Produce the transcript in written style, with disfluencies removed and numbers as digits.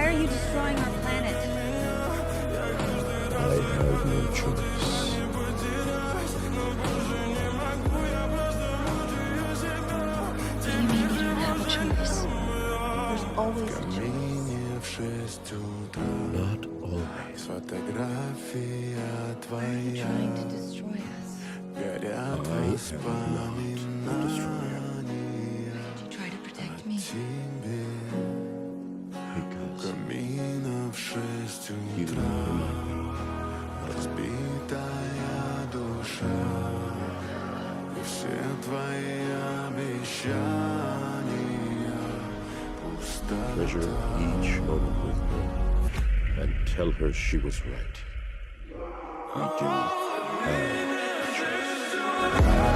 Why are you destroying our planet? I have no choice. What do you mean you don't have a choice? There's always a choice. Not always. Why are you trying to destroy us? I am not the destroyer. Did you try to protect me? Because you remind me. Treasure each moment with her and tell her she was right. We do have a choice.